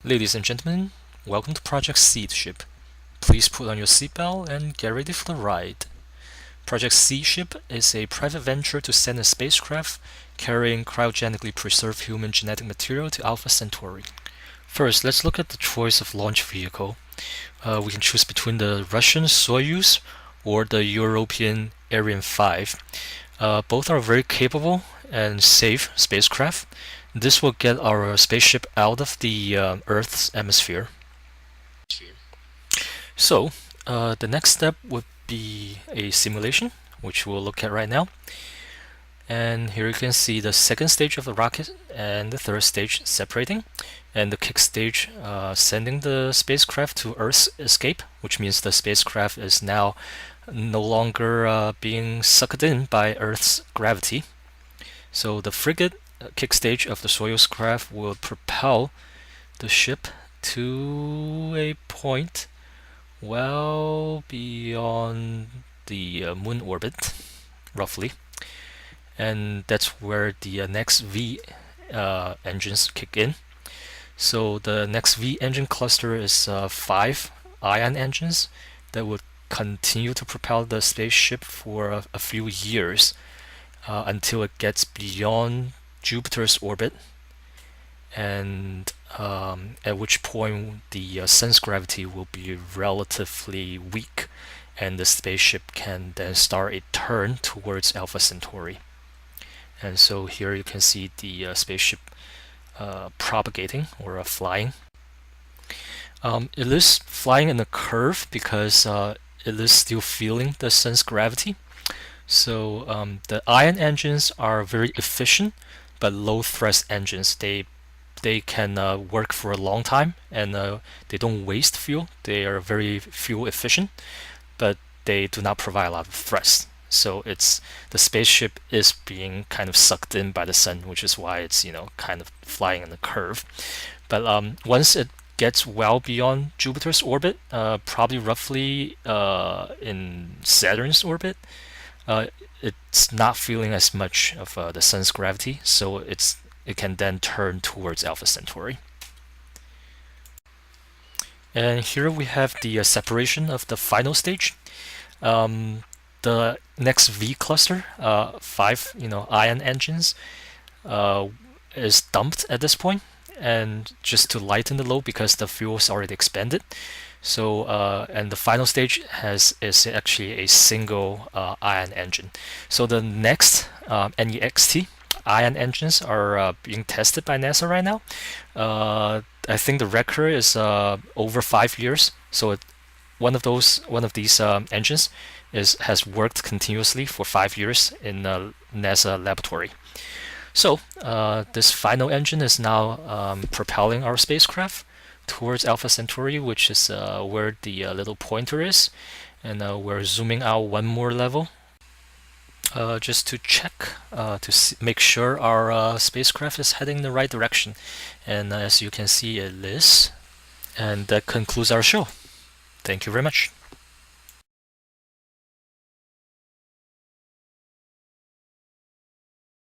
Ladies and gentlemen, welcome to Project Seedship. Please put on your seatbelt and get ready for the ride. Project Seedship is a private venture to send a spacecraft carrying cryogenically preserved human genetic material to Alpha Centauri. First, let's look at the choice of launch vehicle. We can choose between the Russian Soyuz or the European Ariane 5. Both are very capable and safe spacecraft. This will get our spaceship out of the Earth's atmosphere. So, the next step would be a simulation, which we'll look at right now. And here you can see the second stage of the rocket and the third stage separating, and the kick stage sending the spacecraft to Earth's escape, which means the spacecraft is now no longer being sucked in by Earth's gravity. So the frigate kick stage of the Soyuz craft will propel the ship to a point well beyond the moon orbit, roughly, and that's where the next V engines kick in. So the next V engine cluster is 5 ion engines that would continue to propel the spaceship for a few years until it gets beyond Jupiter's orbit, and at which point the sun's gravity will be relatively weak, and the spaceship can then start a turn towards Alpha Centauri. And so here you can see the spaceship propagating or flying. It is flying in a curve because it is still feeling the sun's gravity. So the ion engines are very efficient but low thrust engines. They can work for a long time, and they don't waste fuel. They are very fuel efficient, but they do not provide a lot of thrust. So the spaceship is being kind of sucked in by the sun, which is why it's kind of flying in a curve. But once it gets well beyond Jupiter's orbit, probably roughly in Saturn's orbit, it's not feeling as much of the sun's gravity, so it can then turn towards Alpha Centauri. And here we have the separation of the final stage. The next V cluster, 5 ion engines, is dumped at this point, and just to lighten the load because the fuel is already expended. So and the final stage is actually a single ion engine. So the next NEXT ion engines are being tested by NASA right now. I think the record is over 5 years. So one of these engines has worked continuously for 5 years in a NASA laboratory. So this final engine is now propelling our spacecraft towards Alpha Centauri, which is where the little pointer is, and we're zooming out one more level just to check make sure our spacecraft is heading in the right direction. And as you can see, it is. And that concludes our show. Thank you very much.